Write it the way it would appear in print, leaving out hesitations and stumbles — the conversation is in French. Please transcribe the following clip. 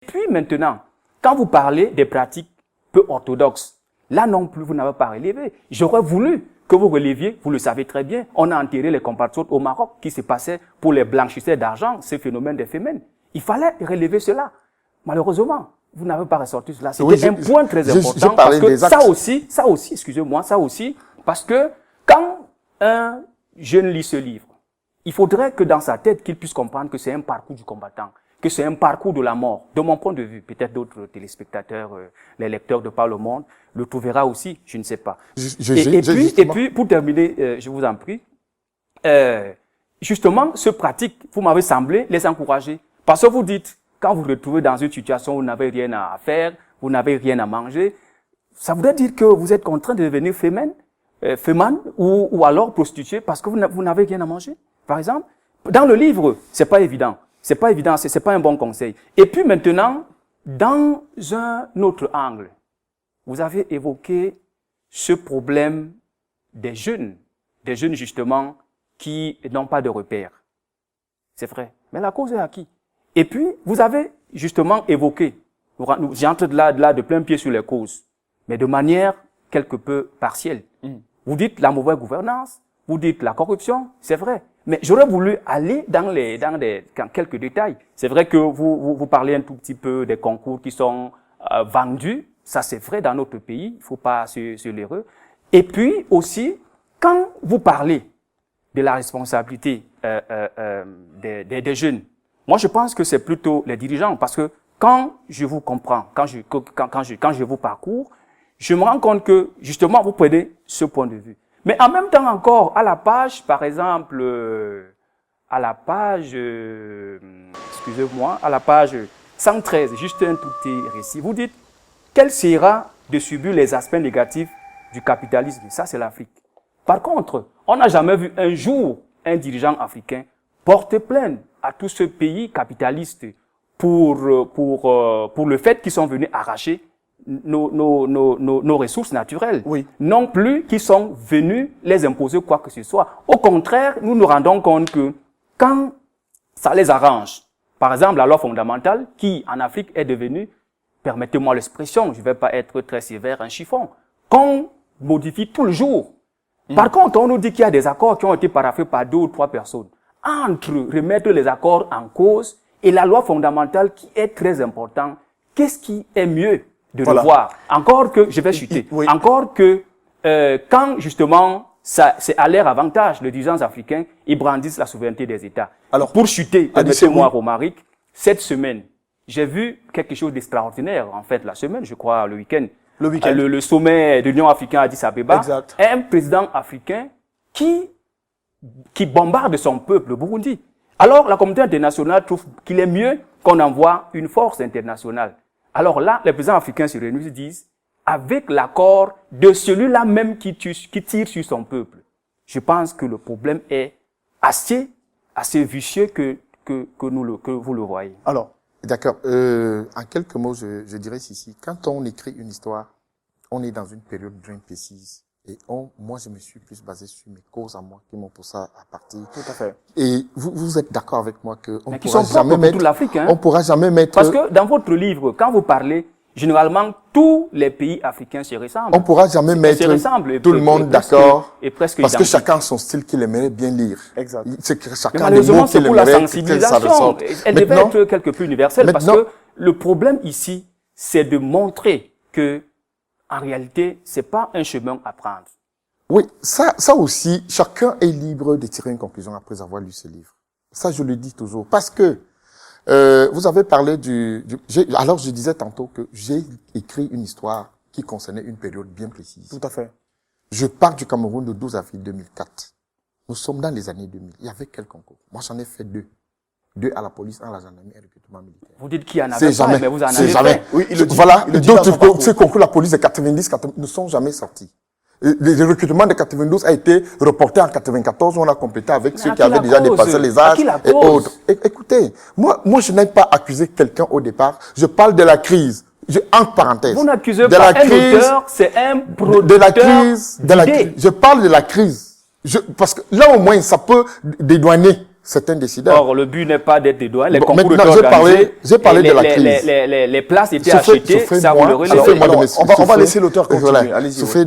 Puis maintenant, quand vous parlez des pratiques peu orthodoxes, là non plus, vous n'avez pas relevé. J'aurais voulu que vous releviez, vous le savez très bien, on a enterré les compatriotes au Maroc qui se passait pour les blanchisseurs d'argent, ce phénomène des femmes. Il fallait relever cela. Malheureusement, vous n'avez pas ressorti cela. C'était un point très important parce que ça aussi, excusez-moi, ça aussi, parce que quand un jeune lit ce livre, il faudrait que dans sa tête, qu'il puisse comprendre que c'est un parcours du combattant, que c'est un parcours de la mort. De mon point de vue, peut-être d'autres téléspectateurs, les lecteurs de Par le Monde, le trouvera aussi, je ne sais pas. Et puis, pour terminer, je vous en prie, justement, ce pratique, vous m'avez semblé les encourager. Parce que vous dites, quand vous vous retrouvez dans une situation où vous n'avez rien à faire, vous n'avez rien à manger, ça voudrait dire que vous êtes contraint de devenir fémane ou alors prostituée parce que vous n'avez rien à manger, par exemple. Dans le livre, c'est pas évident. C'est pas évident, c'est pas un bon conseil. Et puis maintenant, dans un autre angle, vous avez évoqué ce problème des jeunes justement qui n'ont pas de repères. C'est vrai. Mais la cause est à qui? Et puis, vous avez justement évoqué, j'entre de là de plein pied sur les causes, mais de manière quelque peu partielle. Vous dites la mauvaise gouvernance, vous dites la corruption, c'est vrai. Mais j'aurais voulu aller dans quelques détails. C'est vrai que vous parlez un tout petit peu des concours qui sont vendus. Ça, c'est vrai dans notre pays. Il faut pas se leurrer. Et puis aussi, quand vous parlez de la responsabilité des jeunes, moi, je pense que c'est plutôt les dirigeants. Parce que quand je vous comprends, quand je vous parcours, je me rends compte que, justement, vous prenez ce point de vue. Mais en même temps encore, à la page, par exemple, à la page 113, juste un tout petit récit, vous dites, quel sera de subir les aspects négatifs du capitalisme? Ça, c'est l'Afrique. Par contre, on n'a jamais vu un jour un dirigeant africain porter plainte à tous ces pays capitalistes pour le fait qu'ils sont venus arracher nos ressources naturelles. Oui. Non plus qu'ils sont venus les imposer quoi que ce soit. Au contraire, nous nous rendons compte que quand ça les arrange, par exemple la loi fondamentale qui en Afrique est devenue, permettez-moi l'expression, je ne vais pas être très sévère, un chiffon, qu'on modifie tout le jour. Par contre, on nous dit qu'il y a des accords qui ont été paraphés par 2 ou 3 personnes. Entre remettre les accords en cause et la loi fondamentale qui est très importante, qu'est-ce qui est mieux de le voir? Encore que, je vais chuter, encore que quand justement c'est à leur avantage, les dirigeants africains, ils brandissent la souveraineté des États. Alors, pour chuter, permettez-moi, Romaric, cette semaine, j'ai vu quelque chose d'extraordinaire, en fait, la semaine, je crois, le week-end. Le sommet de l'Union africaine à Addis Abeba. Exact. Un président africain qui bombarde son peuple, le Burundi. Alors, la communauté internationale trouve qu'il est mieux qu'on envoie une force internationale. Alors là, les présidents africains se réunissent et disent, avec l'accord de celui-là même qui tire sur son peuple. Je pense que le problème est assez vicieux que vous le voyez. Alors, d'accord. En quelques mots, je dirais ceci. Quand on écrit une histoire, on est dans une période bien précise. Et moi, je me suis plus basé sur mes causes à moi qui m'ont poussé à partir. Tout à fait. Et vous êtes d'accord avec moi que on pourra jamais mettre. Parce que dans votre livre, quand vous parlez, généralement, tous les pays africains se ressemblent. On pourra jamais mettre tout le monde d'accord. Parce identique. que chacun a son style qu'il aimerait bien lire. Exact. C'est que chacun a des mots qu'il aimerait que ça ressorte. Elle devait être quelque peu universelle parce que le problème ici, c'est de montrer que en réalité, c'est pas un chemin à prendre. Oui, ça aussi, chacun est libre de tirer une conclusion après avoir lu ce livre. Ça, je le dis toujours. Parce que, vous avez parlé alors je disais tantôt que j'ai écrit une histoire qui concernait une période bien précise. Tout à fait. Je pars du Cameroun le 12 avril 2004. Nous sommes dans les années 2000. Il y avait quel concours? Moi, j'en ai fait 2. 2 à la police, 1 à la gendarmerie et recrutement militaire. Vous dites qu'il y en avait pas, mais vous en avez fait. Oui, voilà, d'autres, ce concours, la police de 90, ne sont jamais sortis. Le recrutement de 92 a été reporté en 94, où on a complété avec ceux qui avaient déjà dépassé les âges et autres. Écoutez, moi, je n'ai pas accusé quelqu'un au départ. Je parle de la crise. Entre parenthèses. Vous n'accusez pas un auteur, c'est un producteur Je parle de la crise. Parce que là, au moins, ça peut dédouaner certains décideurs. Or, le but n'est pas d'être des doigts. Les Bon, concours maintenant, étaient organisés. j'ai parlé de la crise. Les places étaient Sauf fait- achetées, sauf fait ça vous moi- le relevez. sauf fait moi de Alors, mes- on va sauf fait- laisser l'auteur continuer. voilà. Allez-y. Sauf Oui. fait